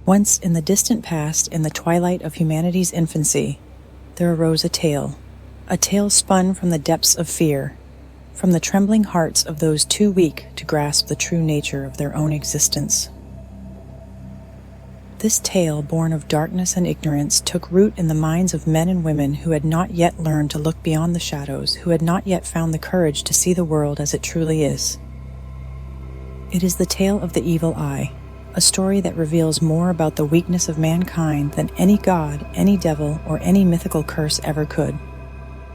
Once in the distant past, in the twilight of humanity's infancy, there arose a tale spun from the depths of fear, from the trembling hearts of those too weak to grasp the true nature of their own existence. This tale, born of darkness and ignorance, took root in the minds of men and women who had not yet learned to look beyond the shadows, who had not yet found the courage to see the world as it truly is. It is the tale of the evil eye, a story that reveals more about the weakness of mankind than any god, any devil, or any mythical curse ever could.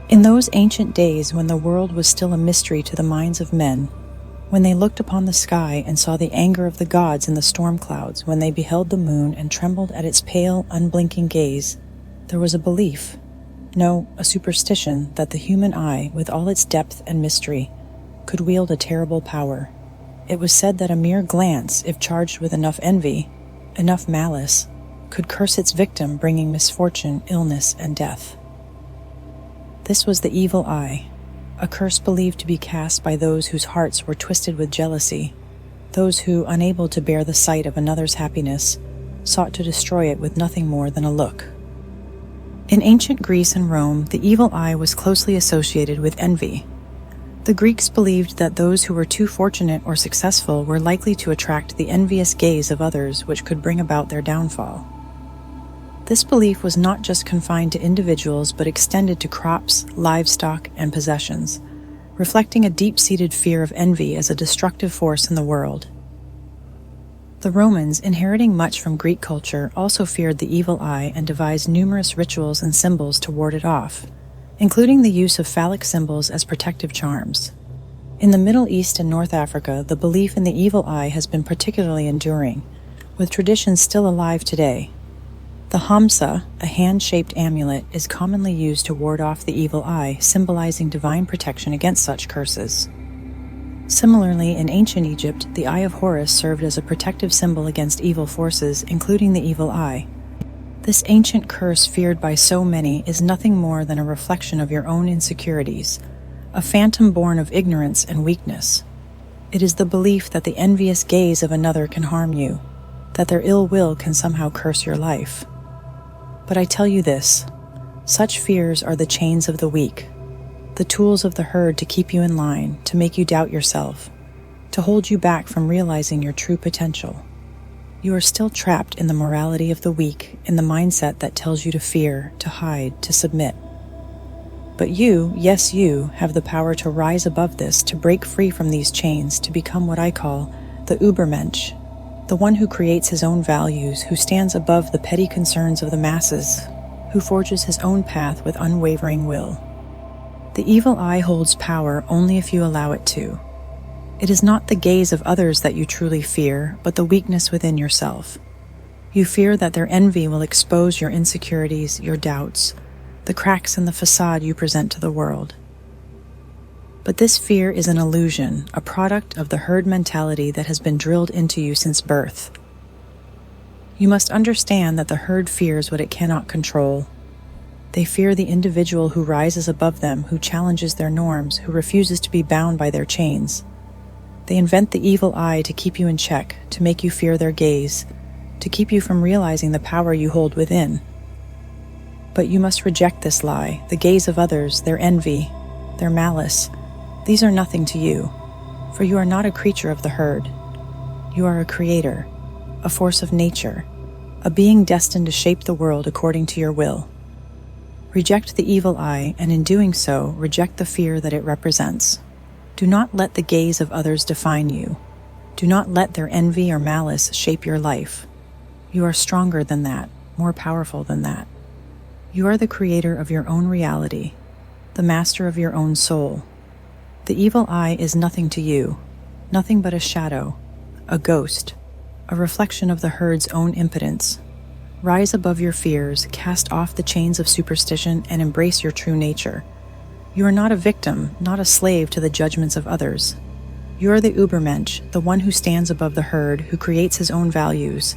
In those ancient days when the world was still a mystery to the minds of men, when they looked upon the sky and saw the anger of the gods in the storm clouds, when they beheld the moon and trembled at its pale, unblinking gaze, there was a belief, no, a superstition, that the human eye, with all its depth and mystery, could wield a terrible power. It was said that a mere glance, if charged with enough envy, enough malice, could curse its victim, bringing misfortune, illness, and death. This was the evil eye, a curse believed to be cast by those whose hearts were twisted with jealousy, those who, unable to bear the sight of another's happiness, sought to destroy it with nothing more than a look. In ancient Greece and Rome, the evil eye was closely associated with envy. The Greeks believed that those who were too fortunate or successful were likely to attract the envious gaze of others, which could bring about their downfall. This belief was not just confined to individuals but extended to crops, livestock, and possessions, reflecting a deep-seated fear of envy as a destructive force in the world. The Romans, inheriting much from Greek culture, also feared the evil eye and devised numerous rituals and symbols to ward it off, including the use of phallic symbols as protective charms. In the Middle East and North Africa, the belief in the evil eye has been particularly enduring, with traditions still alive today. The hamsa, a hand-shaped amulet, is commonly used to ward off the evil eye, symbolizing divine protection against such curses. Similarly, in ancient Egypt, the Eye of Horus served as a protective symbol against evil forces, including the evil eye. This ancient curse, feared by so many, is nothing more than a reflection of your own insecurities, a phantom born of ignorance and weakness. It is the belief that the envious gaze of another can harm you, that their ill will can somehow curse your life. But I tell you this, such fears are the chains of the weak, the tools of the herd to keep you in line, to make you doubt yourself, to hold you back from realizing your true potential. You are still trapped in the morality of the weak, in the mindset that tells you to fear, to hide, to submit. But you, yes you, have the power to rise above this, to break free from these chains, to become what I call the Übermensch, the one who creates his own values, who stands above the petty concerns of the masses, who forges his own path with unwavering will. The evil eye holds power only if you allow it to. It is not the gaze of others that you truly fear, but the weakness within yourself. You fear that their envy will expose your insecurities, your doubts, the cracks in the facade you present to the world. But this fear is an illusion, a product of the herd mentality that has been drilled into you since birth. You must understand that the herd fears what it cannot control. They fear the individual who rises above them, who challenges their norms, who refuses to be bound by their chains. They invent the evil eye to keep you in check, to make you fear their gaze, to keep you from realizing the power you hold within. But you must reject this lie, the gaze of others, their envy, their malice. These are nothing to you, for you are not a creature of the herd. You are a creator, a force of nature, a being destined to shape the world according to your will. Reject the evil eye, and in doing so, reject the fear that it represents. Do not let the gaze of others define you. Do not let their envy or malice shape your life. You are stronger than that, more powerful than that. You are the creator of your own reality, the master of your own soul. The evil eye is nothing to you, nothing but a shadow, a ghost, a reflection of the herd's own impotence. Rise above your fears, cast off the chains of superstition, and embrace your true nature. You are not a victim, not a slave to the judgments of others. You are the Übermensch, the one who stands above the herd, who creates his own values,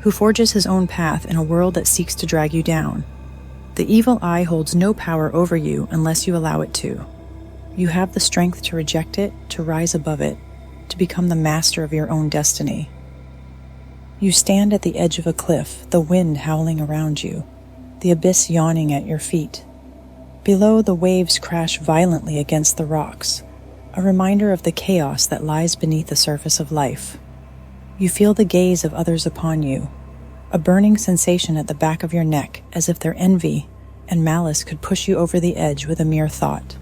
who forges his own path in a world that seeks to drag you down. The evil eye holds no power over you unless you allow it to. You have the strength to reject it, to rise above it, to become the master of your own destiny. You stand at the edge of a cliff, the wind howling around you, the abyss yawning at your feet. Below, the waves crash violently against the rocks, a reminder of the chaos that lies beneath the surface of life. You feel the gaze of others upon you, a burning sensation at the back of your neck, as if their envy and malice could push you over the edge with a mere thought.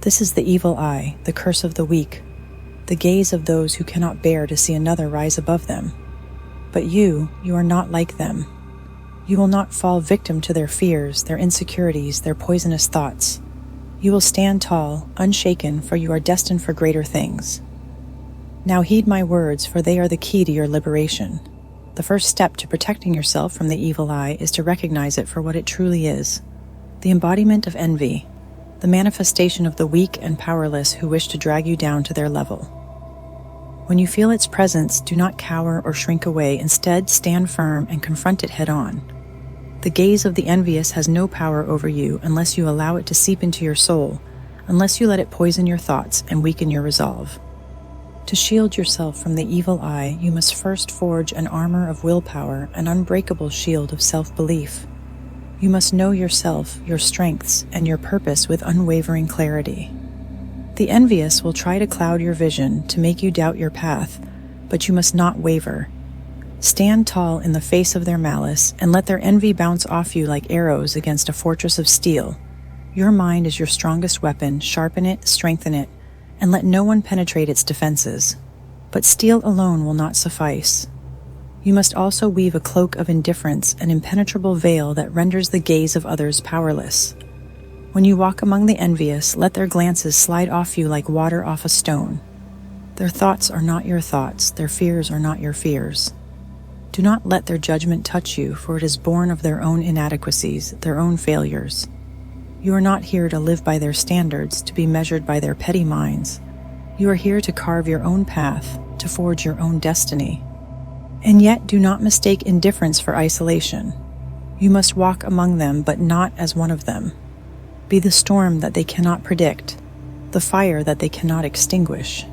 This is the evil eye, the curse of the weak, the gaze of those who cannot bear to see another rise above them. But you are not like them. You will not fall victim to their fears, their insecurities, their poisonous thoughts. You will stand tall, unshaken, for you are destined for greater things. Now heed my words, for they are the key to your liberation. The first step to protecting yourself from the evil eye is to recognize it for what it truly is: the embodiment of envy, the manifestation of the weak and powerless who wish to drag you down to their level. When you feel its presence, do not cower or shrink away. Instead, stand firm and confront it head-on. The gaze of the envious has no power over you unless you allow it to seep into your soul, unless you let it poison your thoughts and weaken your resolve. To shield yourself from the evil eye, you must first forge an armor of willpower, an unbreakable shield of self-belief. You must know yourself, your strengths, and your purpose with unwavering clarity. The envious will try to cloud your vision, to make you doubt your path, but you must not waver. Stand tall in the face of their malice, and let their envy bounce off you like arrows against a fortress of steel. Your mind is your strongest weapon. Sharpen it, strengthen it, and let no one penetrate its defenses. But steel alone will not suffice. You must also weave a cloak of indifference, an impenetrable veil that renders the gaze of others powerless. When you walk among the envious, let their glances slide off you like water off a stone. Their thoughts are not your thoughts, their fears are not your fears. Do not let their judgment touch you, for it is born of their own inadequacies, their own failures. You are not here to live by their standards, to be measured by their petty minds. You are here to carve your own path, to forge your own destiny. And yet, do not mistake indifference for isolation. You must walk among them, but not as one of them. Be the storm that they cannot predict, the fire that they cannot extinguish.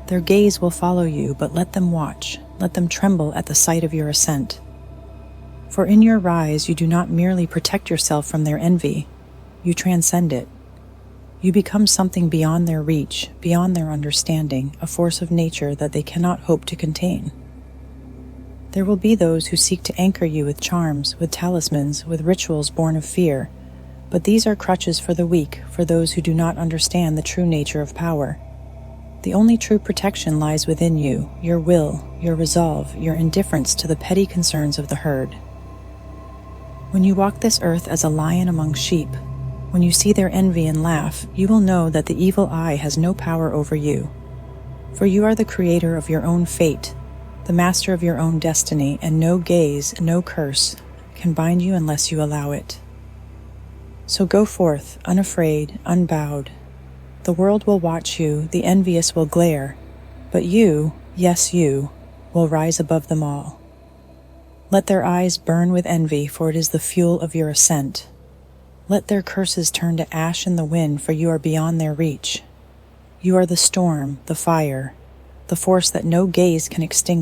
Their gaze will follow you, but let them watch. Let them tremble at the sight of your ascent. For in your rise, you do not merely protect yourself from their envy, you transcend it. You become something beyond their reach, beyond their understanding, a force of nature that they cannot hope to contain. There will be those who seek to anchor you with charms, with talismans, with rituals born of fear, but these are crutches for the weak, for those who do not understand the true nature of power. The only true protection lies within you, your will, your resolve, your indifference to the petty concerns of the herd. When you walk this earth as a lion among sheep, when you see their envy and laugh, you will know that the evil eye has no power over you. For you are the creator of your own fate, the master of your own destiny, and no gaze, no curse can bind you unless you allow it. So go forth, unafraid, unbowed. The world will watch you, the envious will glare, but you, yes you, will rise above them all. Let their eyes burn with envy, for it is the fuel of your ascent. Let their curses turn to ash in the wind, for you are beyond their reach. You are the storm, the fire, the force that no gaze can extinguish.